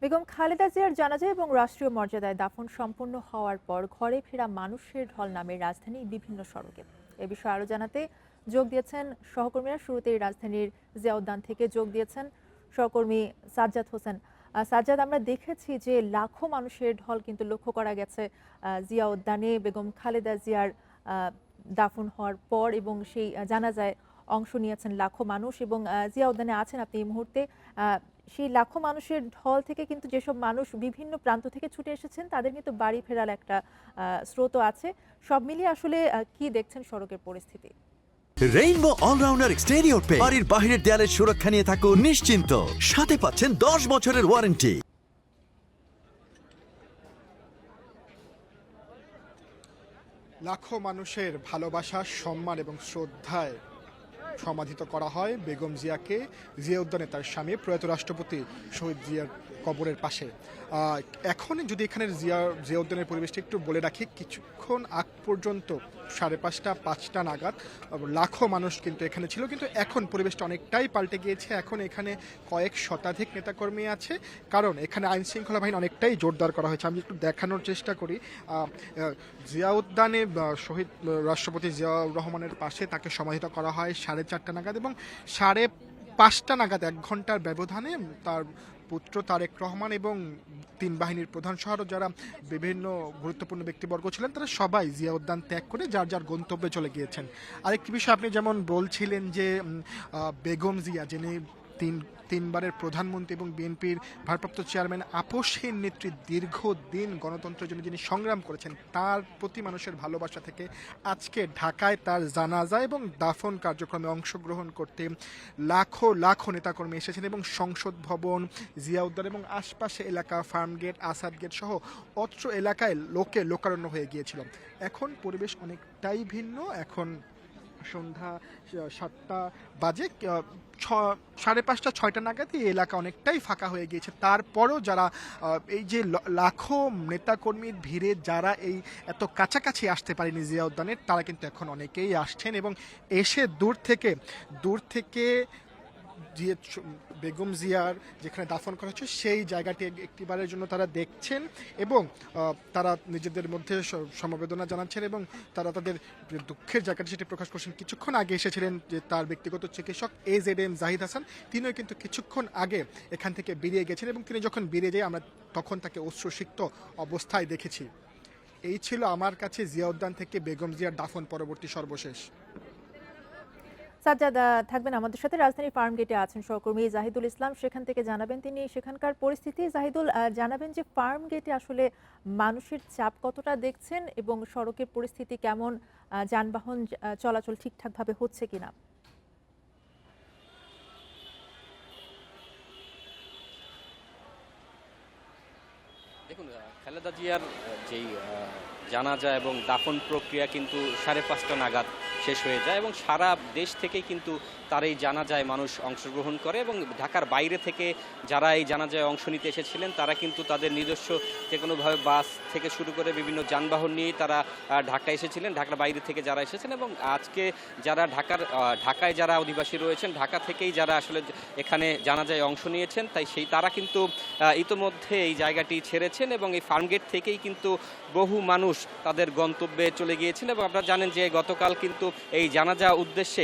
বেগম খালেদা জিয়ার জানাজা এবং রাষ্ট্রীয় মর্যাদায় দাফন সম্পন্ন হওয়ার পর ঘরে ফেরা মানুষের ঢল নামে রাজধানীর বিভিন্ন সড়কে। এ বিষয়ে আরো জানাতে যোগ দিয়েছেন সহকর্মীরা। শুরুতেই রাজধানীর জিয়া উদ্যান থেকে যোগ দিয়েছেন সহকর্মী সাজ্জাদ হোসেন। সাজ্জাদ, আমরা দেখেছি যে লাখো মানুষের ঢল কিন্তু লক্ষ্য করা গেছে জিয়া উদ্যানে বেগম খালেদা জিয়ার দাফন হওয়ার পর, এবং সেই জানাজায় অংশ নিয়েছেন লাখো মানুষ এবং জিয়া উদ্যানে আছেন আপনি এই মুহূর্তে। সেই লাখো মানুষের ঢল থেকে কিন্তু যেসব মানুষ বিভিন্ন প্রান্ত থেকে ছুটে এসেছেন তাদের কিন্তু বাড়ি ফেরার একটা স্রোত আছে। সব মিলিয়ে আসলে কি দেখছেন সড়কের পরিস্থিতি? রেইনবো অলরাউন্ডার এক্সটেরিয়র পে বাড়ির বাহিরের দেয়ালের সুরক্ষা নিয়ে থাকুন নিশ্চিন্ত, সাথে পাচ্ছেন 10 বছরের ওয়ারেন্টি। লাখো মানুষের ভালোবাসা, সম্মান এবং শ্রদ্ধায় সমাধিত করা হয় বেগম জিয়াকে জিয়া উদ্যানে তার স্বামী প্রয়াত রাষ্ট্রপতি শহীদ জিয়ার কবরের পাশে। এখন যদি এখানের জিয়া উদ্যানের পরিবেশটা একটু বলে রাখি, কিছুক্ষণ আগ পর্যন্ত 5:30 5টা নাগাদ লাখো মানুষ কিন্তু এখানে ছিল, কিন্তু এখন পরিবেশটা অনেকটাই পাল্টে গিয়েছে। এখন এখানে কয়েক শতাধিক নেতাকর্মী আছে, কারণ এখানে আইন শৃঙ্খলা বাহিনী অনেকটাই জোরদার করা হয়েছে। আমি একটু দেখানোর চেষ্টা করি। জিয়া উদ্যানে শহীদ রাষ্ট্রপতি জিয়াউর রহমানের পাশে তাকে সমাহিত করা হয় 4:30 নাগাদ, এবং 5:30 নাগাদ 1 ঘন্টার ব্যবধানে তার পুত্র তারেক রহমান এবং 3 বাহিনীর প্রধান সহ যারা বিভিন্ন গুরুত্বপূর্ণ ব্যক্তিবর্গ ছিলেন তারা সবাই জিয়া উদ্যান ত্যাগ করে যার যার গন্তব্যে চলে গিয়েছেন। আরেকটি বিষয়, আপনি যেমন বলছিলেন যে বেগম জিয়া, যিনি তিনবারের প্রধানমন্ত্রী এবং বিএনপির ভারপ্রাপ্ত চেয়ারম্যান, আপসহীন নেত্রী, দীর্ঘদিন গণতন্ত্রের জন্য যিনি সংগ্রাম করেছেন, তার প্রতি মানুষের ভালোবাসা থেকে আজকে ঢাকায় তার জানাজা এবং দাফন কার্যক্রমে অংশগ্রহণ করতে লাখো লাখো নেতাকর্মী এসেছেন, এবং সংসদ ভবন, জিয়া উদ্যান এবং আশপাশে এলাকা, ফার্মগেট, আসাদ গেট সহ অত্র এলাকায় লোকে লোকারণ্য হয়ে গিয়েছিল। এখন পরিবেশ অনেকটাই ভিন্ন। এখন সন্ধ্যা 7টা বাজে, 5:30 6টা নাগাদ এই এলাকা অনেকটাই ফাঁকা হয়ে গিয়েছে। তারপরও যারা এই যে লাখো নেতাকর্মীর ভিড়ে যারা এই এত কাছাকাছি আসতে পারেনি জিয়া উদ্যানের, তারা কিন্তু এখন অনেকেই আসছেন এবং এসে দূর থেকে বেগম জিয়ার যেখানে দাফন করা হচ্ছে সেই জায়গাটি একটিবারের জন্য তারা দেখছেন, এবং তারা নিজেদের মধ্যে সমবেদনা জানাচ্ছেন এবং তারা তাদের দুঃখের জায়গাটি সেটি প্রকাশ করছেন। কিছুক্ষণ আগে এসেছিলেন যে তার ব্যক্তিগত চিকিৎসক AZM জাহিদ হাসান, তিনিও কিন্তু কিছুক্ষণ আগে এখান থেকে বেরিয়ে গেছেন, এবং তিনি যখন বেরিয়ে যায় আমরা তখন তাকে অশ্রুসিক্ত অবস্থায় দেখেছি। এই ছিল আমার কাছে জিয়া উদ্যান থেকে বেগম জিয়ার দাফন পরবর্তী সর্বশেষ। সাজ্জাদ থাকবেন আমাদের সাথে। রাজধানীর ফার্ম গেটে আছেন সহকর্মী জাহিদুল ইসলাম, সেখান থেকে জানাবেন তিনি সেখানকার পরিস্থিতি। জাহিদুল, জানাবেন যে ফার্ম গেটে আসলে মানুষের চাপ কতটা দেখছেন এবং সড়কের পরিস্থিতি কেমন, যানবাহন চলাচল ঠিকঠাকভাবে হচ্ছে কিনা? দেখুন, খালেদা জিয়ার যেই জানাজা এবং দাফন প্রক্রিয়া কিন্তু 5:30 নাগাদ শেষ হয়ে যায়, এবং সারা দেশ থেকেই কিন্তু তার এই জানাজায় মানুষ অংশগ্রহণ করে, এবং ঢাকার বাইরে থেকে যারা এই জানাজায় অংশ নিতে এসেছিলেন তারা কিন্তু তাদের নিজস্ব যে কোনোভাবে বাস থেকে শুরু করে বিভিন্ন যানবাহন নিয়েই তারা ঢাকায় এসেছিলেন, ঢাকার বাইরে থেকে যারা এসেছেন, এবং আজকে যারা ঢাকায় যারা অধিবাসী রয়েছেন, ঢাকা থেকেই যারা আসলে এখানে জানাজায় অংশ নিয়েছেন, তারা কিন্তু ইতোমধ্যে এই জায়গাটি ছেড়েছেন, এবং এই ফার্মগেট থেকেই কিন্তু বহু মানুষ তাদের গন্তব্যে চলে গিয়েছেন। এবং আপনারা জানেন যে গতকাল কিন্তু এই জানাজা উদ্দেশ্যে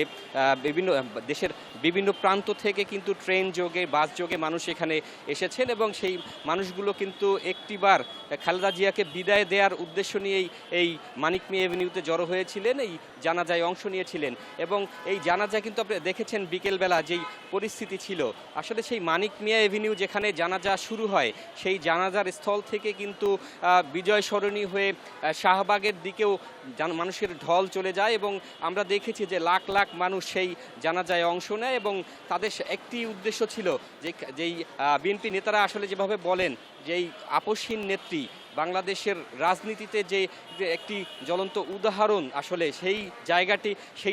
দেশের বিভিন্ন প্রান্ত থেকে কিন্তু ট্রেন যোগে, বাস যোগে মানুষ এখানে এসেছেন, এবং সেই মানুষগুলো কিন্তু একটিবার খালেদা জিয়াকে বিদায় দেওয়ার উদ্দেশ্য নিয়েই এই মানিক মিয়া এভিনিউতে জড়ো হয়েছিলেন, এই জানাজায় অংশ নিয়েছিলেন। এবং এই জানাজায় কিন্তু আপনি দেখেছেন বিকেলবেলা যেই পরিস্থিতি ছিল, আসলে সেই মানিক মিয়া এভিনিউ যেখানে জানাজা শুরু হয়, সেই জানাজার স্থল থেকে কিন্তু বিজয় সরণী হয়ে শাহবাগের দিকেও মানুষের ঢল চলে যায়, এবং আমরা দেখেছি যে লাখ লাখ মানুষ সেই জানাজায় অংশ নেয়, এবং তাদের একটি উদ্দেশ্য ছিল যেই বিএনপি নেতারা আসলে যেভাবে বলেন যে এই আপসহীন নেত্রী, বাংলাদেশের রাজনীতিতে যে একটি জ্বলন্ত উদাহরণ, আসলে সেই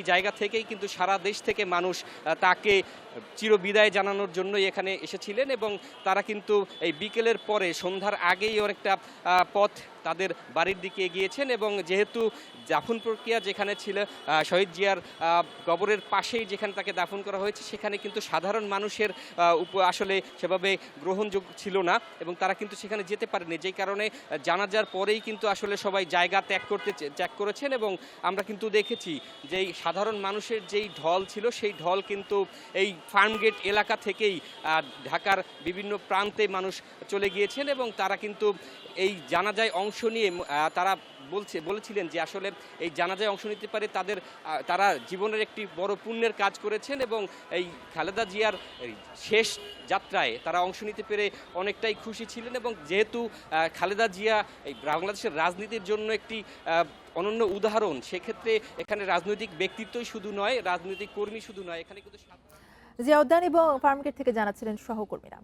জায়গা থেকেই কিন্তু সারা দেশ থেকে মানুষ তাকে চিরবিদায় জানানোর জন্যই এখানে এসেছিলেন, এবং তারা কিন্তু এই বিকেলের পরে সন্ধ্যার আগেই অনেকটা পথ তাদের বাড়ির দিকে এগিয়েছেন এবং যেহেতু দাফন প্রক্রিয়া যেখানে ছিল শহীদ জিয়ার কবরের পাশেই যেখানে তাকে দাফন করা হয়েছে সেখানে কিন্তু সাধারণ মানুষের আসলে সেভাবে গ্রহণযোগ্য ছিল না এবং তারা কিন্তু সেখানে যেতে পারেনি, যেই কারণে জানাজার পরেই কিন্তু আসলে সবাই জায়গা ত্যাগ করেছেন এবং আমরা কিন্তু দেখেছি যে এই সাধারণ মানুষের যেই ঢল ছিল সেই ঢল কিন্তু এই ফার্মগেট এলাকা থেকেই ঢাকার বিভিন্ন প্রান্তে মানুষ চলে গিয়েছেন এবং তারা কিন্তু এই জানাজায় অংশ নিয়ে তারা বলেছিলেন যে আসলে এই জানাজায় অংশ নিতে পারে তারা জীবনের একটি বড় পুণ্যের কাজ করেছেন এবং এই খালেদা জিয়ার শেষ যাত্রায় তারা অংশ নিতে পেরে অনেকটাই খুশি ছিলেন এবং যেহেতু খালেদা জিয়া এই বাংলাদেশের রাজনীতির জন্য একটি অনন্য উদাহরণ, সেক্ষেত্রে এখানে রাজনৈতিক ব্যক্তিত্বই শুধু নয়, রাজনৈতিক কর্মী শুধু নয়, এখানে কিন্তু জিয়া উদ্যান এবং ফার্মগেট থেকে জানাচ্ছিলেন সহকর্মীরা।